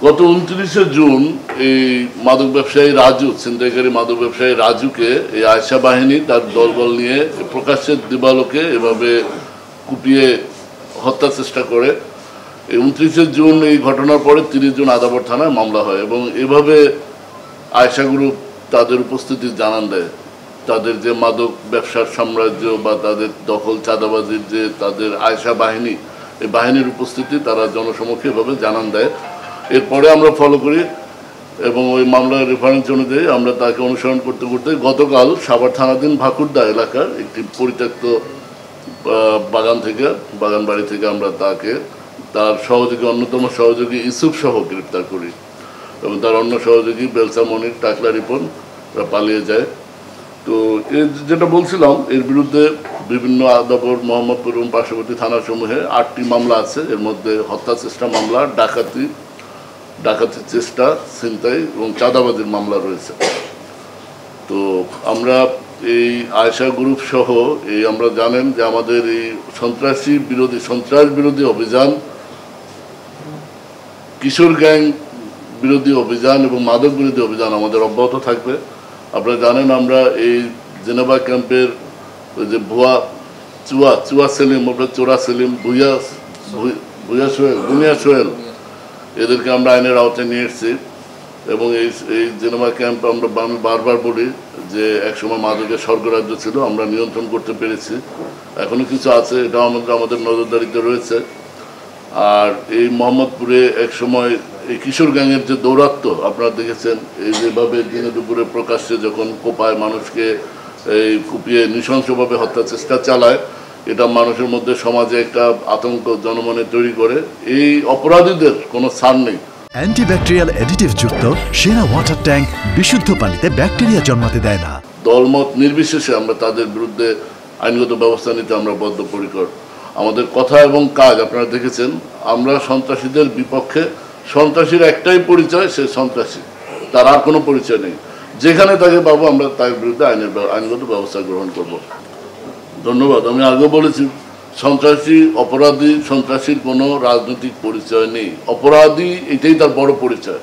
গত 29শে জুন এই মাদক ব্যবসায়ী রাজু, ছিনতাইকারী মাদক ব্যবসায়ী রাজুকে এই আয়শা বাহিনী তার দলবল নিয়ে প্রকাশ্যে দিবালোকে এভাবে কুপিয়ে হত্যার চেষ্টা করে। এই 29শে জুন এই ঘটনার পরে 30 জুন আদাবর থানায় মামলা হয় এবং এভাবে আয়শা গ্রুপ তাদের উপস্থিতি জানান দেয়। তাদের যে মাদক ব্যবসার সাম্রাজ্য বা তাদের দখল চাঁদাবাজির যে তাদের আয়শা বাহিনী, এই বাহিনীর উপস্থিতি তারা জনসমক্ষে এভাবে জানান দেয়। এরপরে আমরা ফলো করি এবং ওই মামলার রেফারেন্স অনুযায়ী আমরা তাকে অনুসরণ করতে করতে গতকাল সাভার থানাধীন ভাকুরদা এলাকার একটি পরিত্যক্ত বাগান বাড়ি থেকে আমরা তাকে তার সহযোগী অন্যতম সহযোগী ইসুফ সহ গ্রেপ্তার করি এবং তার অন্য সহযোগী বেলসা মনির, টাকলা রিপন পালিয়ে যায়। তো যেটা বলছিলাম, এর বিরুদ্ধে বিভিন্ন আদাবর, মোহাম্মদপুর এবং পার্শ্ববর্তী থানাসমূহে 8টি মামলা আছে। এর মধ্যে হত্যা চেষ্টা মামলা, ডাকাতির চেষ্টা, ছিনতাই এবং চাঁদাবাজির মামলা রয়েছে। তো আমরা এই আয়শা গ্রুপ সহ আমরা জানেন যে আমাদের এই সন্ত্রাস বিরোধী অভিযান, কিশোর গ্যাং বিরোধী অভিযান এবং মাদক বিরোধী অভিযান আমাদের অব্যাহত থাকবে। আপনারা জানেন আমরা এই জেনেভা ক্যাম্পের ওই যে চুয়া সেলিম, চোরা সেলিম, বুনিয়া সোহেল, এদেরকে আমরা আইনের আওতায় নিয়ে এসেছি এবং এই জেনেভা ক্যাম্প আমরা বারবার বলি যে একসময় মাদকের স্বর্গরাজ্য ছিল, আমরা নিয়ন্ত্রণ করতে পেরেছি। এখনো কিছু আছে, এটা আমাদের নজরদারিতে রয়েছে। আর এই মোহাম্মদপুরে একসময় এই কিশোর গ্যাংয়ের যে দৌরাত্ম্য আপনারা দেখেছেন, এই যেভাবে দিনে দুপুরে প্রকাশ্যে যখন কোপায় মানুষকে এই কুপিয়ে নৃশংসভাবে হত্যা চেষ্টা চালায়, এটা মানুষের মধ্যে সমাজে একটা আতঙ্ক জনমনে তৈরি করে। এই অপরাধীদের কোনো ছাড় নেই। অ্যান্টিব্যাকটেরিয়াল অ্যাডিটিভ যুক্ত সেরা ওয়াটার ট্যাঙ্ক বিশুদ্ধ পানিতে ব্যাকটেরিয়া জন্মাতে দেয় না। দলমত নির্বিশেষে আমরা তাদের বিরুদ্ধে আইনগত ব্যবস্থা নিতে আমরা বদ্ধপরিকর। আমাদের কথা এবং কাজ আপনারা দেখেছেন, আমরা সন্ত্রাসীদের বিপক্ষে। সন্ত্রাসীর একটাই পরিচয়, সে সন্ত্রাসী, তার আর কোনো পরিচয় নেই। যেখানে তাকে পাবো আমরা তার বিরুদ্ধে আইনগত ব্যবস্থা গ্রহণ করব। ধন্যবাদ। আমি আগে বলেছি, সন্ত্রাসী, অপরাধী, সন্ত্রাসীর কোনো রাজনৈতিক পরিচয় নেই। অপরাধী এটাই তার বড় পরিচয়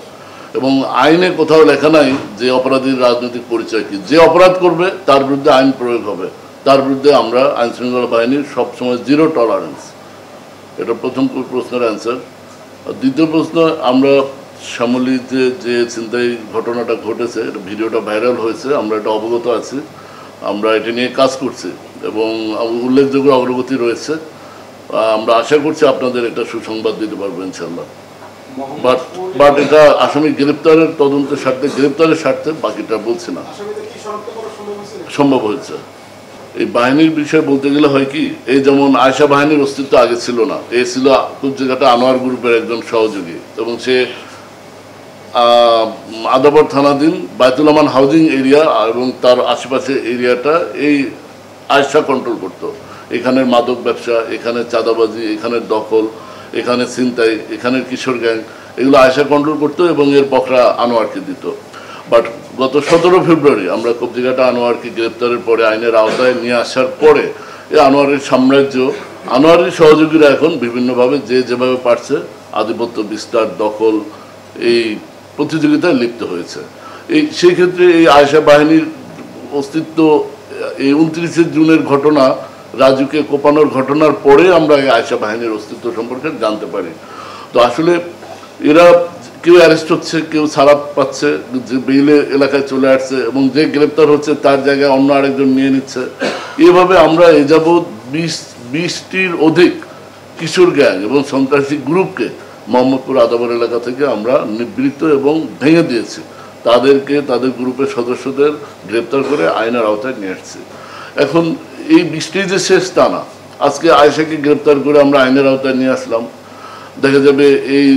এবং আইনে কোথাও লেখা নাই যে অপরাধীর রাজনৈতিক পরিচয় কি। যে অপরাধ করবে তার বিরুদ্ধে আইন প্রয়োগ হবে, তার বিরুদ্ধে আমরা আইনশৃঙ্খলা বাহিনীর সবসময় 0 টলারেন্স। এটা প্রথম প্রশ্নের অ্যান্সার। দ্বিতীয় প্রশ্ন, আমরা শ্যামলীতে যে ছিনতাই ঘটনাটা ঘটেছে, এটা ভিডিওটা ভাইরাল হয়েছে, আমরা এটা অবগত আছি, আমরা এটা নিয়ে কাজ করছি এবং উল্লেখযোগ্য অগ্রগতি রয়েছে। আমরা আশা করছি আপনাদের একটা সুসংবাদ দিতে পারবো ইনশাল্লাহ। বাট এটা আসামি গ্রেপ্তারের তদন্তের স্বার্থে বাকিটা বলছি না। সম্ভব হয়েছে। এই বাহিনীর বিষয়ে বলতে গেলে হয় কি, এই যেমন আয়শা বাহিনীর অস্তিত্ব আগে ছিল না। এ ছিল কুচঘাটা আনোয়ার গ্রুপের একজন সহযোগী এবং সে আদাবর থানাধীন বাইতুল আমান হাউজিং এরিয়া এবং তার আশেপাশে এরিয়াটা এই আয়শা কন্ট্রোল করত। এখানের মাদক ব্যবসা, এখানে চাঁদাবাজি, এখানের দখল, এখানে ছিনতাই, এখানের কিশোর গ্যাং, এগুলো আয়শা কন্ট্রোল করতো এবং এর বকরা আনোয়ারকে দিত। বাট গত 17 ফেব্রুয়ারি আমরা কবজিঘাটা আনোয়ারকে গ্রেপ্তারের পরে আইনের আওতায় নিয়ে আসার পরে এই আনোয়ারের সাম্রাজ্য, আনোয়ারের সহযোগীরা এখন বিভিন্নভাবে যে যেভাবে পারছে আধিপত্য বিস্তার, দখল, এই প্রতিযোগিতায় লিপ্ত হয়েছে। সেই ক্ষেত্রে এই আয়শা বাহিনীর অস্তিত্ব এই 29শে জুনের ঘটনা, রাজুকে কোপানোর ঘটনার পরে আমরা এই আয়শা বাহিনীর অস্তিত্ব সম্পর্কে জানতে পারি। তো আসলে এরা কেউ অ্যারেস্ট হচ্ছে, কেউ ছাড়া পাচ্ছে, যে বেইলে এলাকায় চলে আসছে এবং যে গ্রেপ্তার হচ্ছে তার জায়গায় অন্য আরেকজন নিয়ে নিচ্ছে। এভাবে আমরা এ যাবৎ 20টির অধিক কিশোর গ্যাং এবং সন্ত্রাসী গ্রুপকে মোহাম্মদপুর আদাবর এলাকা থেকে আমরা নিবৃত্ত এবং ভেঙে দিয়েছি। তাদেরকে, তাদের গ্রুপের সদস্যদের গ্রেপ্তার করে আইনের আওতায় নিয়ে আসছি। এখন এই 20টি যে শেষ তা না, আজকে আয়শাকে গ্রেপ্তার করে আমরা আইনের আওতায় নিয়ে আসলাম, দেখা যাবে এই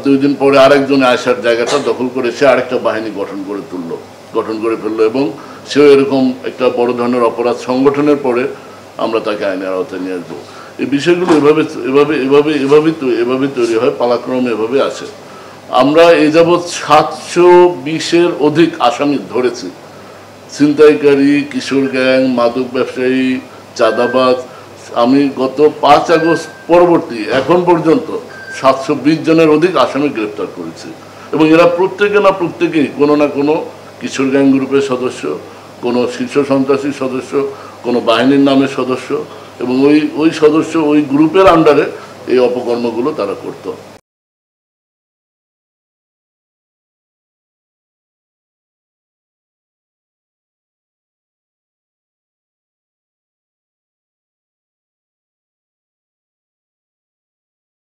2 দিন পরে আরেকজন আয়শার জায়গাটা দখল করে সে আরেকটা বাহিনী গঠন করে ফেললো এবং সেও এরকম একটা বড় ধরনের অপরাধ সংগঠনের পরে আমরা তাকে আইনের আওতায় নিয়ে আসবো। এই বিষয়গুলো এভাবে তৈরি হয়, পালাক্রমে এভাবে আসে। আমরা এই যাবৎ 720-এর অধিক আসামি ধরেছি। ছিনতাইকারী, কিশোর গ্যাং, মাদক ব্যবসায়ী, চাঁদাবাজ। আমি গত 5 আগস্ট পরবর্তী এখন পর্যন্ত 720 জনের অধিক আসামি গ্রেপ্তার করেছে এবং এরা প্রত্যেকেই কোনো না কোনো কিশোর গ্যাং গ্রুপের সদস্য, কোনো শীর্ষ সন্ত্রাসী সদস্য, কোনো বাহিনীর নামের সদস্য এবং ওই সদস্য ওই গ্রুপের আন্ডারে এই অপকর্মগুলো তারা করতো।